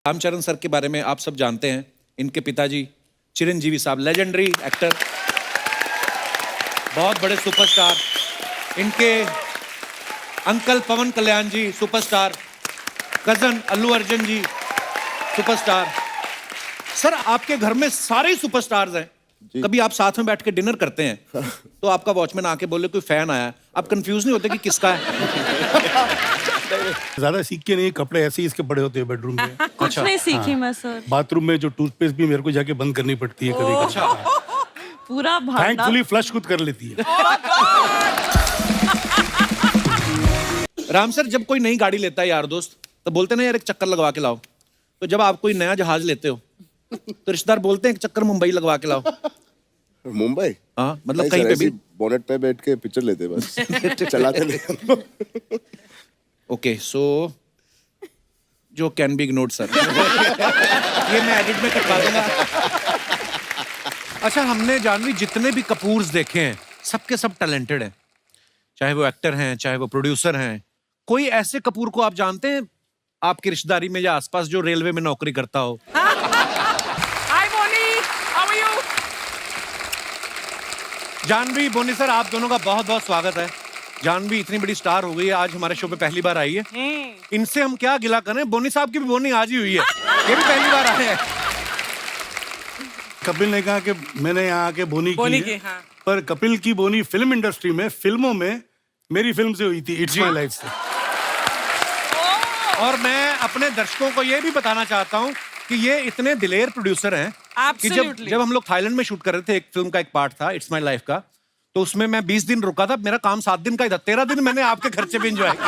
Ramcharan sir के बारे में आप सब जानते हैं। इनके पिताजी चिरंजीवी साहब, लेजेंडरी एक्टर, बहुत बड़े सुपरस्टार। इनके अंकल पवन कल्याण जी सुपरस्टार, कजन अल्लू अर्जुन जी सुपरस्टार। सर आपके घर में सारे ही सुपरस्टार्स हैं। कभी आप साथ में बैठ के डिनर करते हैं तो आपका वॉचमैन आके बोले कोई फैन आया, आप कंफ्यूज नहीं होते कि किसका है? ज्यादा सीख के नहीं, कपड़े ऐसे ही इसके पड़े होते हैं बेडरूम में। कुछ नहीं सीखी मैं सर। बाथरूम में जो टूथपेस्ट भी मेरे को जाके बंद करनी पड़ती है कभी कभी। पूरा भागना। थैंकफुली फ्लश खुद कर लेती है। राम सर जब कोई नई गाड़ी लेता है यार दोस्त, तो बोलते ना यार एक चक्कर लगवा के लाओ। तो जब आप कोई नया जहाज लेते हो तो रिश्तेदार बोलते हैं एक चक्कर मुंबई लगवा के लाओ। मुंबई? हाँ मतलब कहीं पे भी बोनेट पे बैठ के पिक्चर लेते बस चलाते नहीं। ओके सो जो कैन बी इग्नोर्ड सर। ये मैं एडिट में कटवा दूंगा। अच्छा, हमने जानवी जितने भी कपूर्स देखे हैं सबके सब टैलेंटेड हैं, चाहे वो एक्टर हैं चाहे वो प्रोड्यूसर हैं। कोई ऐसे कपूर को आप जानते हैं आपकी रिश्तेदारी में या आसपास जो रेलवे में नौकरी करता हो? Hi Boney, how are you? Janhvi, Boney sir, आप दोनों का बहुत बहुत स्वागत है। जानवी इतनी बड़ी स्टार हो गई है, आज हमारे शो पे पहली बार आई है। इनसे हम क्या गिला करें, बोनी साहब की भी बोनी आज ही हुई है, ये भी पहली बार आए हैं। कपिल ने कहा कि मैंने यहाँ आके बोनी की है, हाँ। पर कपिल की बोनी फिल्म इंडस्ट्री में, फिल्मों में मेरी फिल्म से हुई थी, इट्स माय लाइफ से। और मैं अपने दर्शकों को ये भी बताना चाहता हूँ कि ये इतने दिलेर प्रोड्यूसर हैं कि जब हम लोग थाईलैंड में शूट कर रहे थे, एक फिल्म का एक पार्ट था इट्स माय लाइफ का, तो उसमें मैं 20 दिन रुका था, मेरा काम 7 दिन का ही था। 13 दिन मैंने आपके खर्चे पे एंजॉय किया।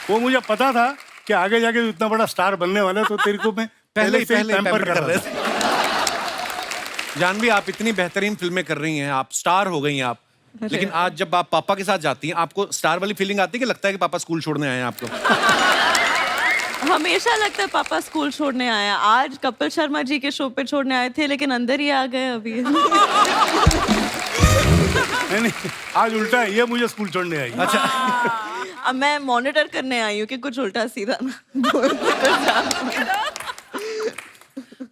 वो मुझे पता था कि आगे जाके इतना बड़ा स्टार बनने वाला है, तो तेरे को मैं पहले से पैम्पर पैम्पर कर रहे थे। जानवी, आप इतनी बेहतरीन फिल्में कर रही हैं, आप स्टार हो गई हैं आप, लेकिन आज जब आप पापा के साथ जाती हैं आपको स्टार वाली फीलिंग आती है कि लगता है कि पापा स्कूल छोड़ने आए हैं आपको? हमेशा लगता है पापा स्कूल छोड़ने आए हैं। आज कपिल शर्मा जी के शो पे छोड़ने आए थे, लेकिन अंदर ही आ गए अभी। नहीं, आज उल्टा है, ये मुझे स्कूल छोड़ने आई। अच्छा, अब मैं मॉनिटर करने आई हूँ कि कुछ उल्टा सीधा ना।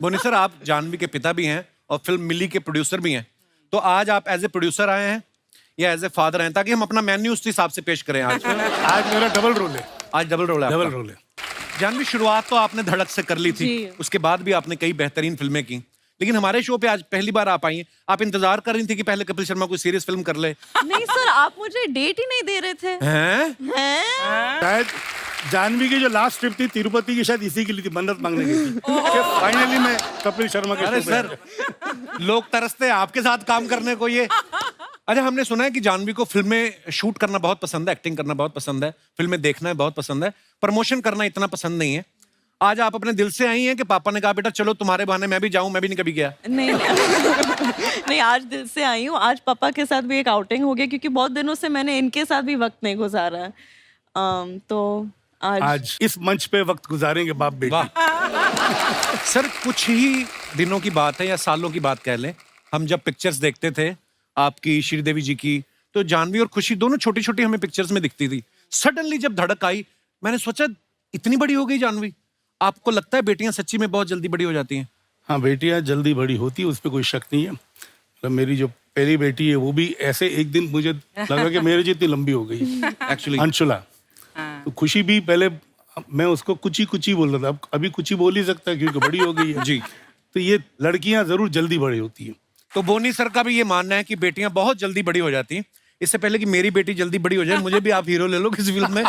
बोनी सर, आप जानवी के पिता भी हैं और फिल्म मिली के प्रोड्यूसर भी हैं, तो आज आप एज ए प्रोड्यूसर आए हैं या एज ए फादर हैं, ताकि हम अपना मेन्यू उस हिसाब से पेश करें आज? आज मेरा डबल रोल है। आज डबल रोल है। डबल रोल है। जानवी, शुरुआत तो आपने धड़क से कर ली थी, उसके बाद भी आपने कई बेहतरीन फिल्में की, लेकिन हमारे शो पे आज पहली बार आप आई हैं। आप इंतजार कर रही थी कि पहले कपिल शर्मा कोई सीरियस फिल्म कर ले? नहीं सर, आप मुझे डेट ही नहीं दे रहे थे। हैं? शायद जानवी की जो लास्ट ट्रिप थी तिरुपति की, शायद इसी के लिए थी, मन्नत मांगने की थी कि फाइनली मैं कपिल शर्मा के अरे शो पे सर, लोग तरसते हैं आपके साथ काम करने को। ये अच्छा, हमने सुना है कि जानवी को फिल्में शूट करना बहुत पसंद है, एक्टिंग करना बहुत पसंद है, फिल्में देखना बहुत पसंद है, प्रमोशन करना इतना पसंद नहीं है। आज आप अपने दिल से आई हैं कि पापा ने कहा बेटा चलो तुम्हारे बहाने मैं भी जाऊं? मैं भी नहीं कभी गया। नहीं नहीं, आज दिल से आई हूँ। आज पापा के साथ भी एक आउटिंग हो गया, क्योंकि बहुत दिनों से मैंने इनके साथ भी वक्त नहीं गुजारा है। तो आज इस मंच पे वक्त गुजारेंगे बाप बेटी। सर, कुछ ही दिनों की बात है या सालों की बात कह लें, हम जब पिक्चर्स देखते थे आपकी, श्रीदेवी जी की, तो जानवी और खुशी दोनों छोटी छोटी हमें पिक्चर्स में दिखती थी। सडनली जब धड़क आई, मैंने सोचा इतनी बड़ी हो गई जानवी। आपको लगता है बेटियां सच्ची में बहुत जल्दी बड़ी हो जाती हैं? हाँ, बेटियां जल्दी बड़ी होती है, उस पर कोई शक नहीं है। मतलब मेरी जो पहली बेटी है वो भी ऐसे एक दिन मुझे लगा कि मेरे जितनी लंबी हो गई एक्चुअली। अंशुला। तो खुशी भी, पहले मैं उसको कुची कुची बोल रहा था, अभी कुची बोल ही सकता है क्योंकि बड़ी हो गई है। जी। तो ये लड़कियां जरूर जल्दी बड़ी होती है। तो बोनी सर का भी ये मानना है कि बेटियां बहुत जल्दी बड़ी हो जाती हैं। इससे पहले कि मेरी बेटी जल्दी बड़ी हो जाए, मुझे भी आप हीरो ले लो किसी फिल्म में।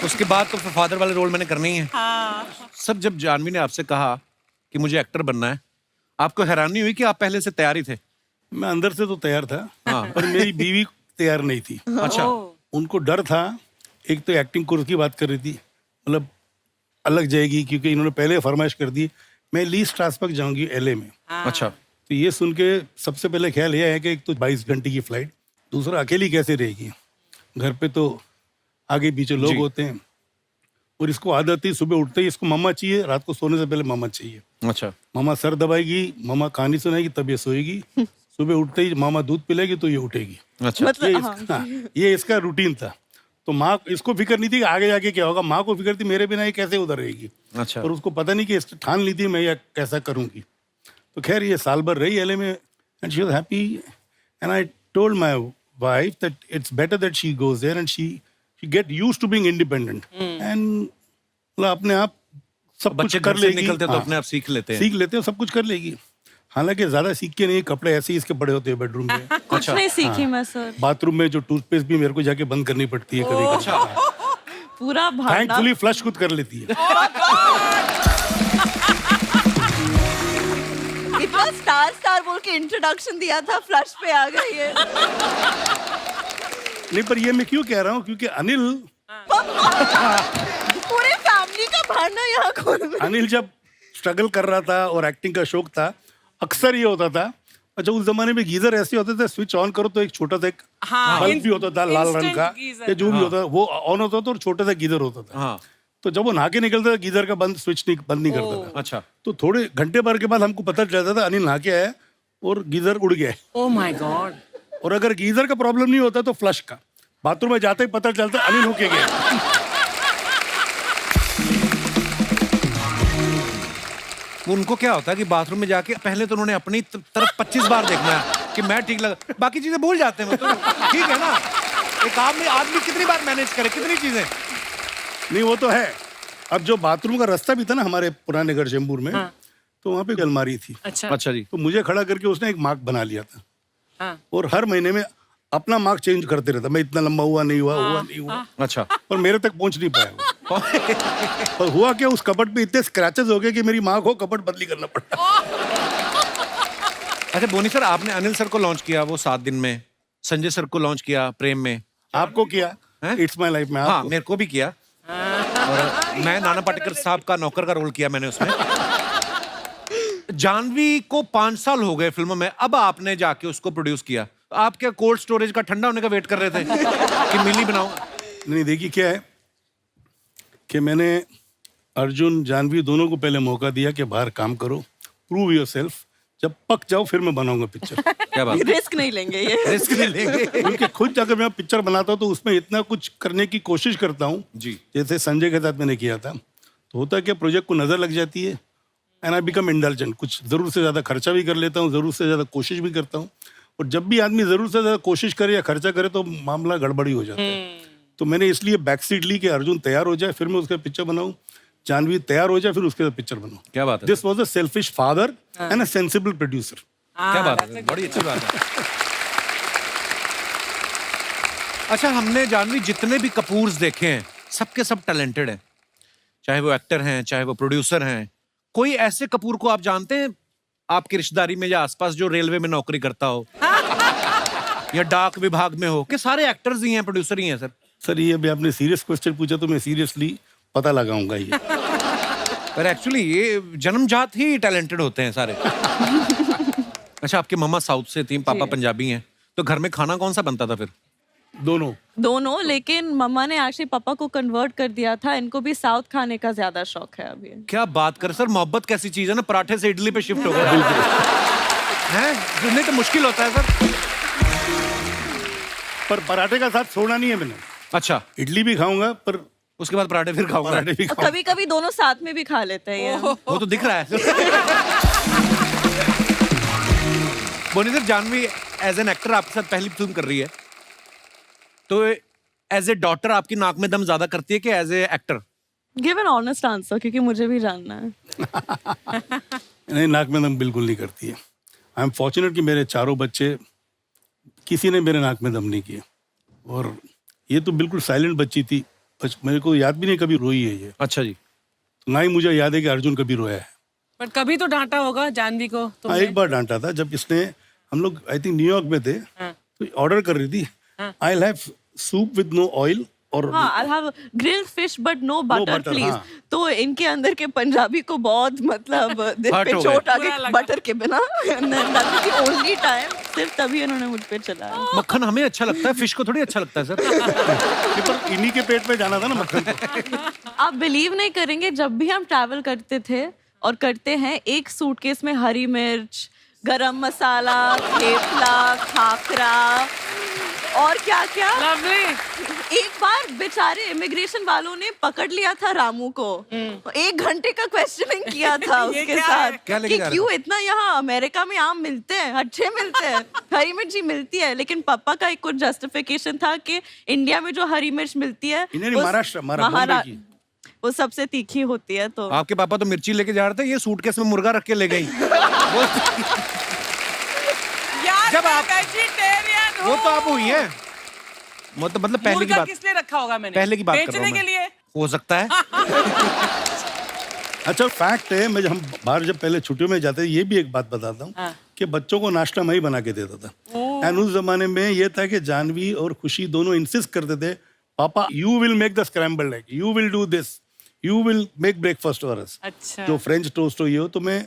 उसके बाद तो फादर वाले रोल मैंने करने ही है। सब जब जानवी ने आपसे कहा कि मुझे एक्टर बनना है, आपको हैरानी हुई कि आप पहले से तैयार ही थे? मैं अंदर से तो तैयार था, हाँ। पर मेरी बीवी तैयार नहीं थी। अच्छा। उनको डर था, एक तो एक्टिंग कोर्स की बात कर रही थी, मतलब अलग जाएगी, क्योंकि इन्होंने पहले फरमाइश कर दी मैं ली स्ट्रासबर्ग जाऊंगी LA में। अच्छा। तो ये सुन के सबसे पहले ख्याल यह है कि एक तो 22 घंटे की फ्लाइट, दूसरा अकेली कैसे रहेगी, घर पे तो आगे पीछे लोग होते हैं, और इसको आदत थी सुबह उठते ही इसको मम्मा चाहिए, रात को सोने से पहले मम्मा चाहिए। अच्छा। मामा सर दबाएगी, मामा कहानी सुनाएगी, तब ये सोएगी। सुबह उठते ही मामा दूध पिलाएगी तो ये उठेगी। अच्छा। मतलब ये इसका रूटीन था। तो माँ इसको फिक्र नहीं थी कि आगे जाके क्या होगा, माँ को फिक्र थी मेरे बिना ये कैसे उधर रहेगी। अच्छा। और उसको पता नहीं कि ठान ली थी मैं ये कैसा करूँगी। तो खैर ये साल भर रही एलए में and she was happy and I told my wife that it's better that she goes there and she get used to being independent and मतलब अपने आप सब कुछ बच्चे कर घर से लेगी। निकलते तो हाँ, अपने आप सीख लेते हैं। सीख लेते हैं, सब कुछ कर लेगी। हालांकि ज्यादा सीख के नहीं, कपड़े ऐसे ही इसके पड़े होते हैं बेडरूम में। कुछ नहीं सीखी मैं सर, बाथरूम में जो टूथपेस्ट भी मेरे को जाके बंद करनी पड़ती है कभी कभी। पूरा भांडा। थैंकफुली फ्लश खुद कर लेती है। इतना स्टार बोल के इंट्रोडक्शन दिया था, फ्लश पे आ गई है। नहीं पर ये मैं क्यों कह रहा हूँ, क्योंकि अनिल पूरे फैमिली का भांडा यहाँ खोल में। अनिल जब स्ट्रगल कर रहा था और एक्टिंग का शौक था, अक्सर ये होता था। अच्छा उस जमाने में गीजर ऐसे होते थे, स्विच ऑन करो तो एक छोटा सा एक हाँ, बल्ब भी होता था लाल रंग का, instant geyser, या जो भी होता था वो ऑन होता था और छोटा सा गीजर होता था। हाँ। तो जब वो नहा के निकलता था गीजर का बंद स्विच नहीं बंद नहीं करता था। अच्छा। तो थोड़े घंटे भर के बाद हमको पता चलता था अनिल नहा के आया और गीजर उड़ गया है। Oh my God. और अगर गीजर का प्रॉब्लम नहीं होता तो फ्लश का, बाथरूम में जाते ही पता चलता अनिल होके गया। उनको क्या होता है कि बाथरूम में जाके पहले तो उन्होंने अपनी तरफ 25 बार देखना है कि मैं ठीक लगा, बाकी चीजें भूल जाते हैं वो तो। ठीक है ना, एक आदमी कितनी बार मैनेज करे, कितनी चीजें। नहीं वो तो है। अब जो बाथरूम का रास्ता भी था ना हमारे पुराने घर चेंबूर में, तो वहाँ पे अलमारी थी। अच्छा। अच्छा जी। तो मुझे खड़ा करके उसने एक मार्क बना लिया था हाँ। और हर महीने में अपना मार्क चेंज करते रहता, मैं इतना लंबा हुआ नहीं हुआ। अच्छा। पर मेरे तक पहुंच नहीं पाया वो। पर हुआ क्या, उस कपट पे इतने स्क्रैचेस हो गए कि मेरी माँ को कपट बदली करना पड़ा। अच्छा बोनी सर, आपने अनिल सर को लॉन्च किया वो 7 दिन में, संजय सर को लॉन्च किया प्रेम में, आपको किया इट्स माय लाइफ में। हाँ आपको मेरे को भी किया, और मैं नाना पाटेकर साहब का नौकर का रोल किया मैंने उसमें। जानवी को 5 साल हो गए फिल्मों में, अब आपने जाके उसको प्रोड्यूस किया। आप क्या कोल्ड स्टोरेज का ठंडा होने का वेट कर रहे थे कि मिली बनाओ? नहीं देखिए क्या है कि मैंने अर्जुन जानवी दोनों को पहले मौका दिया कि बाहर काम करो, प्रूव योरसेल्फ, जब पक जाओ फिर मैं बनाऊंगा पिक्चर। क्या बात, रिस्क नहीं लेंगे ये। रिस्क नहीं लेंगे। क्योंकि खुद जाकर मैं पिक्चर बनाता हूँ तो उसमें इतना कुछ करने की कोशिश करता हूँ जी। जैसे संजय के साथ मैंने किया था। तो होता है कि प्रोजेक्ट को नजर लग जाती है एंड आई बिकम इंडल्जेंट, कुछ जरूरत से ज्यादा खर्चा भी कर लेता हूँ, जरूरत से ज्यादा कोशिश भी करता हूँ। और जब भी आदमी जरूरत से ज्यादा कोशिश करे या खर्चा करे तो मामला गड़बड़ी हो जाता है। तो मैंने इसलिए बैक सीट ली कि अर्जुन तैयार हो जाए फिर मैं उसका पिक्चर बनाऊं, जानवी तैयार हो जाए फिर उसके साथ पिक्चर बनाऊं। क्या बात है, this was a selfish father and a sensible producer. क्या बात है, बड़ी अच्छी बात है। अच्छा, हमने जानवी जितने भी कपूर्स देखे हैं सबके सब टैलेंटेड हैं, चाहे वो एक्टर हैं चाहे वो प्रोड्यूसर हैं। कोई ऐसे कपूर को आप जानते हैं आपकी रिश्तेदारी में या आसपास जो रेलवे में नौकरी करता हो या डाक विभाग में हो, कि सारे एक्टर्स ही हैं प्रोड्यूसर ही हैं? सर ये अभी आपने सीरियस क्वेश्चन पूछा तो मैं सीरियसली पता लगाऊंगा ये। पर एक्चुअली ये जन्मजात ही टैलेंटेड होते हैं सारे। अच्छा, आपकी मम्मा साउथ से थी, पापा पंजाबी हैं, तो घर में खाना कौन सा बनता था फिर? दोनों, लेकिन मम्मा ने एक्चुअली पापा को कन्वर्ट कर दिया था, इनको भी साउथ खाने का ज्यादा शौक है अभी। क्या बात कर सर, मोहब्बत कैसी चीज है ना, पराठे से इडली पे शिफ्ट हो गया हैं, नहीं तो मुश्किल होता है सर। पर पराठे का साथ छोड़ना नहीं है मैंने। अच्छा, इडली भी खाऊंगा पर उसके बाद पराठे फिर खाऊंगा। पराठे भी खाऊंगा। कभी कभी दोनों साथ में भी खा लेते हैं ये। वो तो दिख रहा है। Boney sir, Janhvi as an actor आपके साथ पहली फिल्म कर रही है, तो एज ए डॉटर आपकी नाक में दम ज्यादा करती है कि as a actor? Give an honest answer, क्योंकि मुझे भी जानना है। नहीं, नाक में दम बिल्कुल नहीं करती है। आई एम फॉर्चुनेट कि मेरे चारों बच्चे किसी ने मेरे नाक में दम नहीं किया। और ये तो बिल्कुल साइलेंट बच्ची थी, बस मेरे को याद भी नहीं कभी रोई है ये। अच्छा जी। तो ना ही मुझे याद है कि अर्जुन कभी रोया है। पर कभी तो डांटा होगा जानवी को हाँ, तुमने? एक बार डांटा था जब इसने, हम लोग आई थिंक न्यूयॉर्क में थे, तो ऑर्डर कर रही थी I will have soup with no oil और हाँ, I'll have grilled fish but no butter, butter, please। हाँ। तो इनके अंदर के पंजाबी को बहुत मतलब दिल हर्ट पे हो चोट आ बुरा गई लगा। बटर के बिना। ओनली टाइम सिर्फ तभी इन्होंने मुझ पे चलाया। मक्खन हमें अच्छा लगता है, फिश को थोड़ी अच्छा लगता है सर। पर इन्हीं के पेट में जाना था ना मक्खन को। आप बिलीव नहीं करेंगे, जब भी हम ट्रैवल करते थे और करते हैं, एक सूटकेस में हरी मिर्च, गरम मसाला, थेपला, खाकरा और क्या क्या, लवली। एक बार बेचारे इमिग्रेशन वालों ने पकड़ लिया था रामू को, 1 घंटे का क्वेश्चनिंग किया था ये उसके क्या साथ है? क्या लेके कि जा रहा क्यों इतना यहाँ अमेरिका में आम मिलते हैं, अच्छे मिलते हैं, हरी मिर्ची मिलती है, लेकिन पापा का एक कुछ जस्टिफिकेशन था कि इंडिया में जो हरी मिर्च मिलती है नहीं, वो महाराष्ट्र, बॉम्बे की। वो सबसे तीखी होती है। तो आपके पापा तो मिर्ची लेके जा रहे थे, ये सूटकेस में मुर्गा रख के ले गई। यार जब मैं आप- वेजिटेरियन वो हूँ। तो आप हुई है, मतलब पहले की मुर्गा बात, किस लिए रखा होगा मैंने? पहले की बात कर रहा बेचने हूं के मैं। लिए। हो सकता है। अच्छा फैक्ट है, मैं हम बाहर जब पहले छुट्टियों में जाते थे, ये भी एक बात बताता हूँ हाँ। कि बच्चों को नाश्ता मैं ही बना के देता था। एंड उस जमाने में ये था कि जानवी और खुशी दोनों इंसिस्ट करते थे, पापा you will make the scrambled egg, you will do this, you will make breakfast for us. अच्छा। जो फ्रेंच टोस्ट हो ये हो, तो मैं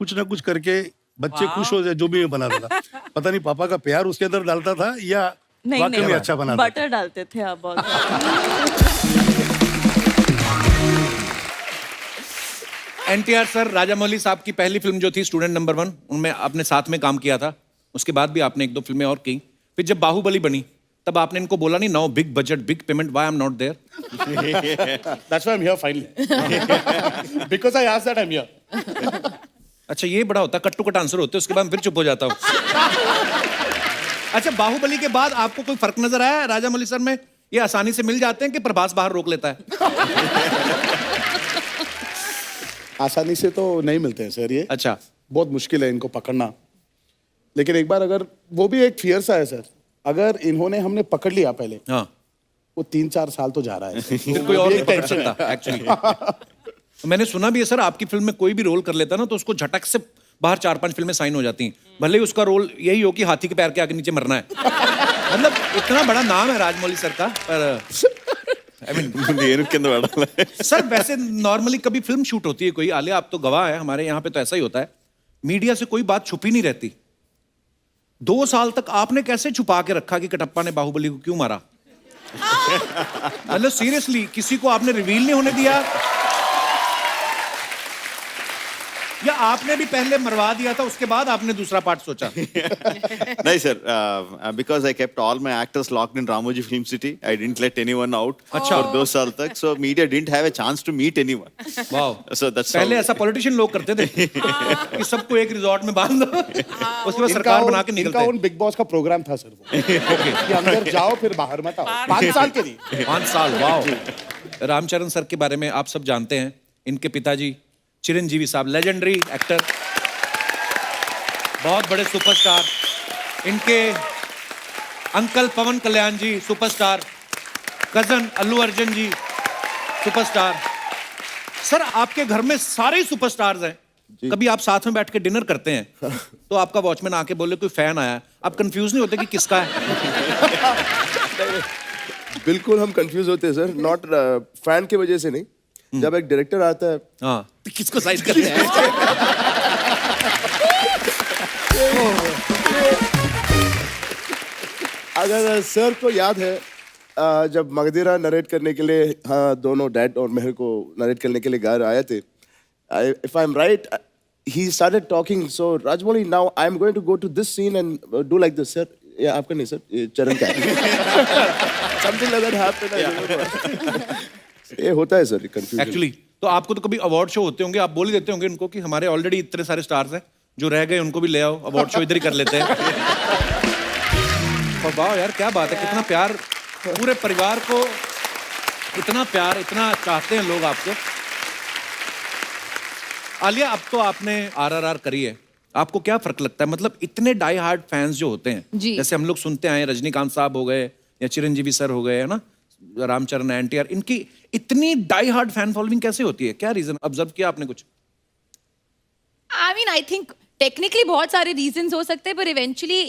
कुछ ना कुछ करके बच्चे खुश हो जाए जो भी मैं बनाता था। पता नहीं पापा का प्यार उसके अंदर डालता था या नहीं वाकई में नहीं, अच्छा बनाता था। बटर डालते थे आप बहुत। एनटीआर सर, राजामौली साहब की पहली फिल्म जो थी स्टूडेंट नंबर 1, उनमें आपने साथ में काम किया था। उसके बाद भी आपने 1-2 फिल्में और की। फिर जब बाहुबली बनी तब आपने इनको बोला नहीं, no big budget big payment, why I am not there? That's why I'm here finally. Because I asked that I'm here. अच्छा, ये बड़ा होता, कट टू कट आंसर होते, उसके बाद फिर चुप हो जाता हूँ। अच्छा, बाहुबली के बाद आपको कोई फर्क नजर आया राजामौली सर में? ये आसानी से मिल जाते हैं कि प्रभास बाहर रोक लेता है? आसानी से तो नहीं मिलते हैं सर ये। अच्छा, बहुत मुश्किल है इनको पकड़ना। लेकिन एक बार अगर, वो भी एक फियर सा है सर, अगर इन्होंने हमने पकड़ लिया पहले, हाँ, वो 3-4 साल तो जा रहा है सर। फिर कोई और नहीं पकड़ सकता एक्चुअली। मैंने सुना भी है सर, आपकी फिल्म में कोई भी रोल कर लेता ना तो उसको झटक से बाहर 4-5 फिल्में साइन हो जाती हैं, भले ही उसका रोल यही हो कि हाथी के पैर के आगे नीचे मरना है। मतलब इतना बड़ा नाम है राजमौली सर का, पर आई मीन सर, वैसे नॉर्मली कभी फिल्म शूट होती है कोई, आलिया आप तो गवाह है, हमारे यहाँ पे तो ऐसा ही होता है, मीडिया से कोई बात छुपी नहीं रहती। 2 साल तक आपने कैसे छुपा के रखा कि कटप्पा ने बाहुबली को क्यों मारा? मतलब सीरियसली, किसी को आपने रिवील नहीं होने दिया, या आपने भी पहले मरवा दिया था उसके बाद आपने दूसरा पार्ट सोचा? नहीं sir, because I kept all my actors locked in Ramoji Film City. I didn't let anyone out अच्छा। for 2 साल तक, so media didn't have a chance to meet anyone. Wow, So that's पहले how- ऐसा politician लोग करते थे कि सबको एक रिजॉर्ट में बांध दो, उसके बाद सरकार बना के इनका निकलते उन बिग बॉस का प्रोग्राम था सर वो, कि अंदर जाओ फिर बाहर मत आओ। 5 साल के लिए। 5 साल, वाओ। रामचरण सर के बारे में आप सब जानते हैं, इनके पिताजी चिरंजीवी साहब, लेजेंडरी एक्टर, बहुत बड़े सुपरस्टार। इनके अंकल पवन कल्याण जी सुपरस्टार, कजन अल्लू अर्जुन जी सुपरस्टार। सर, आपके घर में सारे ही सुपरस्टार्स हैं। कभी आप साथ में बैठ के डिनर करते हैं तो आपका वॉचमैन आके बोले कोई फैन आया, आप कंफ्यूज नहीं होते कि किसका है? बिल्कुल हम कंफ्यूज होते हैं सर, नॉट फैन की वजह से नहीं। जब एक डायरेक्टर आता है, हाँ, तो किसको साइड करते हैं? अगर सर को याद है, जब मगधीरा नरेट करने के लिए, हाँ, दोनों डैड और मेहर को नरेट करने के लिए घर आए थे, if I am right, he started talking, so Rajmouli, now I'm going to go to this scene and do like this, sir. Yeah, आपका नहीं सर, ये चरण का है। Something like that happened, I remember. ये होता है सर कंफ्यूजन। एक्चुअली तो आपको तो कभी अवार्ड शो होते होंगे, आप बोल ही देते होंगे उनको कि हमारे ऑलरेडी इतने सारे स्टार्स हैं, जो रह गए उनको भी ले आओ, अवार्ड शो इधर ही कर लेते हैं। और वाह यार, क्या बात है, कितना प्यार, पूरे परिवार को इतना प्यार, इतना चाहते हैं लोग आपको। आलिया, अब तो आपने RRR करी है, आपको क्या फर्क लगता है? मतलब इतने डाई हार्ड फैंस जो होते हैं, जी। जैसे हम लोग सुनते आए, रजनीकांत साहब हो गए या चिरंजीवी सर हो गए, है ना, रामचरण, एनटीआर, इनकी इतनी डाई हार्ड फैन फॉलोइंग कैसे होती है? क्या रीजन ऑब्जर्व किया आपने कुछ? I mean, I think technically बहुत सारे reasons हो सकते हैं, but eventually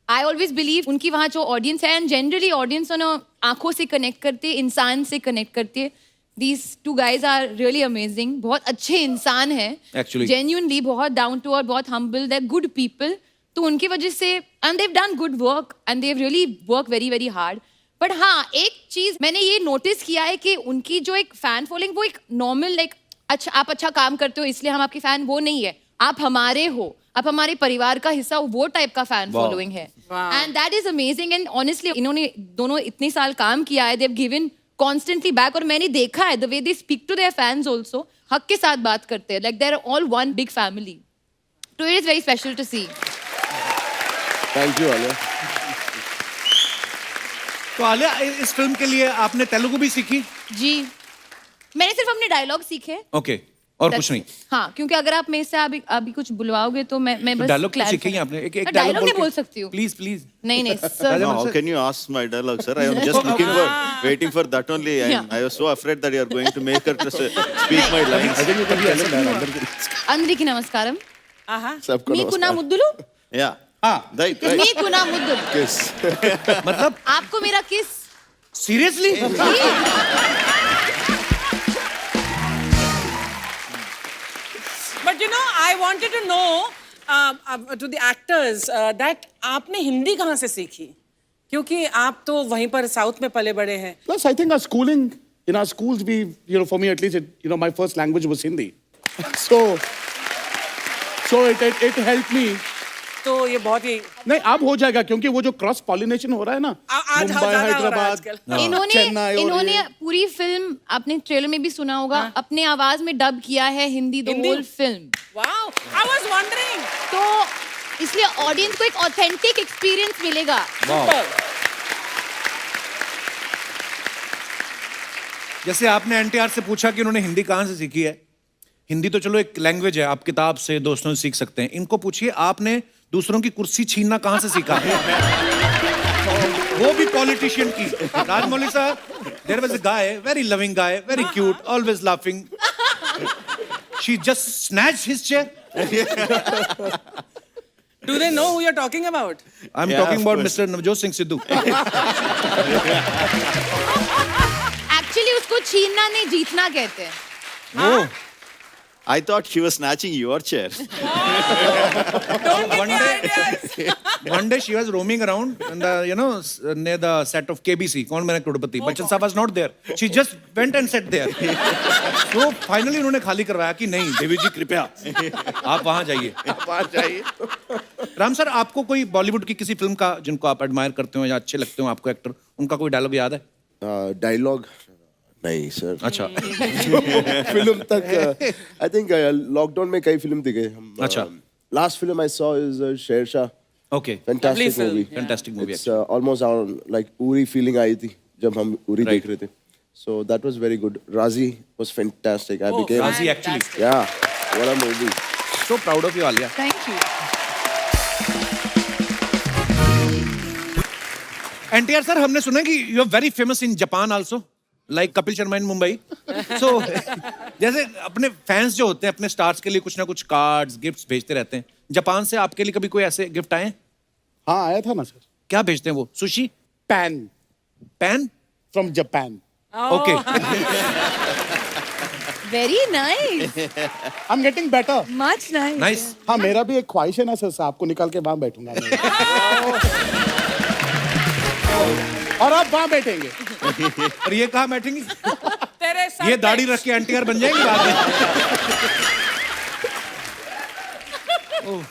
I always believe उनकी वहाँ जो audience है, and generally audience आंखों से connect करती है, इंसान से connect करती है। These 2 guys are really amazing. बहुत अच्छे इंसान हैं, Actually. genuinely बहुत down to earth, बहुत humble, they're good people. तो उनकी वजह से, and they've done good work, and they've really worked very very hard. But हाँ, एक चीज मैंने ये नोटिस किया है कि उनकी जो एक फैन फॉलोइंग, वो एक नॉर्मल लाइक अच्छा, आप अच्छा काम करते हो इसलिए हम आपके फैन, वो नहीं है। आप हमारे हो, आप हमारे परिवार का हिस्सा हो, वो टाइप का फैन फॉलोइंग है and that is amazing and honestly इन्होंने दोनों इतने साल काम किया है, they have given constantly back और मैंने देखा है the way they speak to their fans also, हक के साथ बात करते हैं, like they are all one big family, तो it is very special to see. Thank you Alia. तो आलिया, इस फिल्म के लिए आपने तेलुगु भी सीखी? जी, मैंने सिर्फ अपने डायलॉग सीखे। ओके, और कुछ नहीं? हाँ, क्योंकि अगर आप मेरे से अभी कुछ बुलवाओगे तो मैं बस डायलॉग clarify- सीखे ही आपने? एक डायलॉग नहीं बोल सकती हूँ। Please please. नहीं नहीं sir, No, how can you ask my dialogue, sir? I am just waiting for that only. I was so afraid that you are going to make her to speak my lines. I think you can tell him that అందరికీ. అందరికి నమస్కారం, सबको మీకు నా नमस्कार। ముద్దులు, Yeah. हाँ, Right. మీకు నా ముద్దులు, Kiss. मतलब आपको मेरा किस। Seriously? But you know, I wanted to know to the actors that आपने हिंदी कहाँ से सीखी? क्योंकि आप तो वहीं पर साउथ में पले बड़े हैं। Plus, I think our schooling, in our schools, we, you know, for me at least, my first language was Hindi. So it helped me. तो ये बहुत ही नहीं, अब हो जाएगा क्योंकि वो जो क्रॉस पॉलिनेशन हो रहा है ना, आज मुंबई, ज्यादा हो रहा है हैदराबाद, आजकल। चेन्नई और इन्होंने ये- पूरी फिल्म आपने ट्रेलर में भी सुना होगा, अपने आवाज में डब किया है Hindi the Hindi? Whole film, Wow, I was wondering. तो इसलिए ऑडियंस को एक ऑथेंटिक एक्सपीरियंस मिलेगा। Super. जैसे आपने एनटीआर से पूछा कि उन्होंने हिंदी कहाँ से सीखी है, हिंदी तो चलो एक लैंग्वेज है, आप किताब से, दोस्तों से सीख सकते हैं। इनको पूछिए आपने दूसरों की कुर्सी छीनना कहाँ से सीखा? वो भी पॉलिटिशियन की। राजमौली साहब, there was a guy, very loving guy, very cute, always laughing. She just snatched his chair. Do they know who you're talking about? I am Yeah, talking of about course. Mister Navjot Singh Sidhu. Actually उसको छीनना नहीं, जीतना कहते हैं। वो I thought she was snatching your chair. Don't give me ideas. one day she was roaming around and near the set of KBC, कौन मेरा करोड़पति, बच्चन साहब was not there. She just went and sat there. So finally उन्होंने खाली करवाया कि नहीं देवी जी कृपया आप वहां जाइए। राम सर, आपको कोई बॉलीवुड की किसी फिल्म का जिनको आप एडमायर करते हो या अच्छे लगते हो आपको एक्टर, उनका कोई डायलॉग याद है? डायलॉग नहीं सर। अच्छा। फिल्म तक आई थिंक लॉकडाउन में कई फिल्म दिखे हम। अच्छा। Last film I saw is Shershaah. Okay, fantastic film. Movie. Fantastic movie. It's almost like Uri feeling आई थी जब हम उरी देख रहे थे। So that was very good. Raazi was fantastic. I became Raazi actually, yeah what a movie. So proud of you Alia. Thank you. NTR sir, हमने सुना है कि you are very famous in Japan also, like Kapil Sharma in Mumbai. सो जैसे अपने fans जो होते हैं अपने स्टार्स के लिए कुछ ना कुछ कार्ड्स, गिफ्ट्स भेजते रहते हैं। जापान से आपके लिए कभी कोई ऐसे गिफ्ट आए हैं? हाँ, आया था ना सर। क्या भेजते हैं वो? Sushi? Pan pan? From Japan. Okay. Very nice, I am getting better. Much nice. Nice. हाँ, मेरा भी एक ख्वाहिश है ना सर, आपको निकाल के वहां बैठूंगा मैं। और आप वहां बैठेंगे। और ये कहाँ बैठेंगी? तेरे सर ये पे- दाढ़ी रख के एनटीआर बन जाएंगे बाद में। ओह।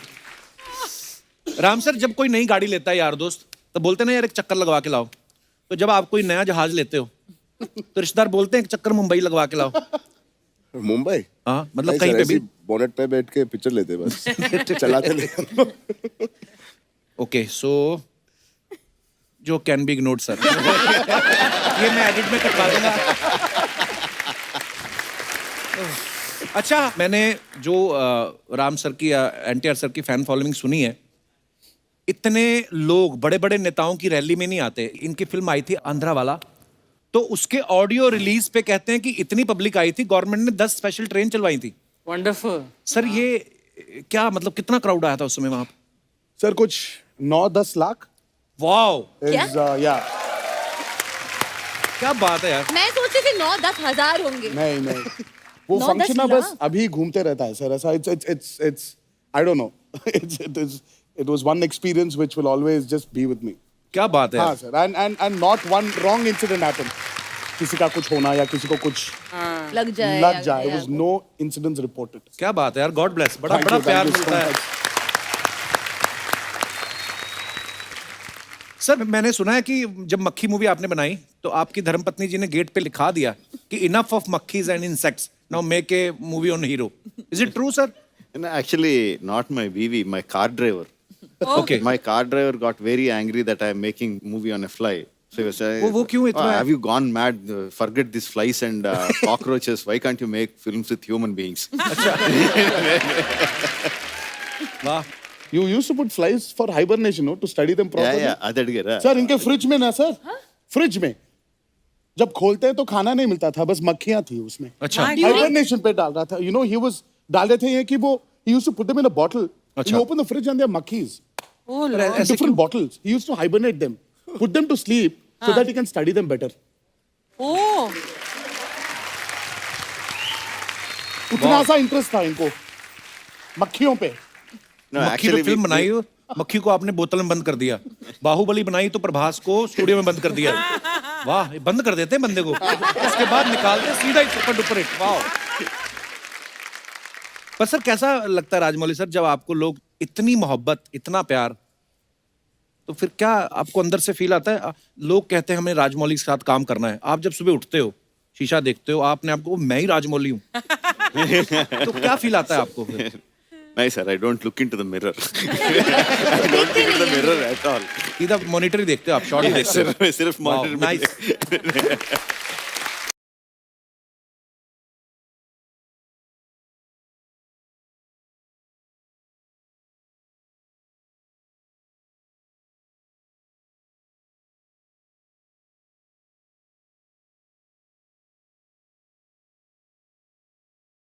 राम सर, जब कोई नई गाड़ी लेता है यार दोस्त, तो बोलते हैं ना यार एक चक्कर लगवा के लाओ। तो जब आप कोई नया जहाज लेते हो तो रिश्तेदार बोलते हैं एक चक्कर मुंबई लगवा के लाओ। मुंबई? हाँ, मतलब कहीं पे भी। बोनेट पे बैठ के पिक्चर लेते बस। चलाते नहीं। ओके, सो जो कैन बी इग्नोर्ड सर। ये मैं एडिट में कटवा दूंगा। अच्छा, मैंने जो राम सर की एनटीआर सर की फैन फॉलोइंग सुनी है, इतने लोग बड़े बड़े नेताओं की रैली में नहीं आते। इनकी फिल्म आई थी आंध्रा वाला, तो उसके ऑडियो रिलीज पे कहते हैं कि इतनी पब्लिक आई थी, गवर्नमेंट ने 10 स्पेशल ट्रेन चलवाई थी। Wonderful. सर ये क्या मतलब, कितना क्राउड आया था उस समय वहां पे? सर कुछ 9-10 लाख। Wow, Is, yeah. क्या बात है यार। मैं सोची थी 9-10 हजार होंगे। नहीं वो 9-10 फंक्शन ना बस लाख। अभी घूमते रहता है सर, ऐसा it's I don't know. It was one experience which will always just be with me. क्या बात है हाँ यार। Sir, and not one wrong incident happened. किसी का कुछ होना या किसी को कुछ लग जाए। लग जाए, वाज नो इंसिडेंट्स रिपोर्टेड। क्या बात है यार, गॉड ब्लेस। बड़ा Thank बड़ा you, प्यार thank you so मिलता है। much. सर मैंने सुना है कि जब मक्खी मूवी आपने बनाई तो आपकी धर्मपत्नी जी ने गेट पे लिखा दिया कि इनफ ऑफ मक्खीज and insects, now make a movie on hero. Is it true sir? No, actually, not my BV, my car driver. Okay. My car driver got very angry that I am making movie on a fly. So he was saying, वो क्यों इतना है? have you gone mad? Forget these flies and cockroaches. Why can't you make films with human beings? वाह. You used to put flies for hibernation, no, to study them properly. yeah, yeah. Sir इनके fridge में ना sir, fridge में जब खोलते हैं तो खाना नहीं मिलता था, बस मक्खियां थी उसमें. अच्छा. हाइबरनेशन पे डाल रहा था. You know, he was डाल रहे थे ये कि वो he used to put them in a bottle. अच्छा. You open the fridge and there are monkeys. Oh, पर Lord. ऐसे Different bottles. He used to hibernate them, put them to sleep so that he can study them better. Oh. उतना सा interest था इनको मक्खियों पे. No, मक्खी actually, पे फिल्म बनाई हो, मक्खी को आपने बोतल में बंद कर दिया. बाहुबली बनाई तो प्रभास को स्टूडियो में बंद कर दिया. वाह, ये बंद कर देते हैं बंदे को, उसके बाद निकालते सीधा ही सुपर डुपर हिट. वाह. पर सर कैसा लगता है राजमौली सर जब आपको लोग इतनी मोहब्बत, इतना प्यार, तो फिर क्या आपको अंदर से फील आता है? लोग कहते हैं हमें राजमौली के साथ काम करना है. आप जब सुबह उठते हो, शीशा देखते हो, आपने आपको मैं ही राजमौली हूँ, तो क्या फील आता है आपको फिर? नहीं sir, I don't look into the mirror. I don't look into the mirror at all. सीधा मॉनिटर ही देखते हो आप, शॉट ही देखते हो. सिर्फ Wow, monitor में nice.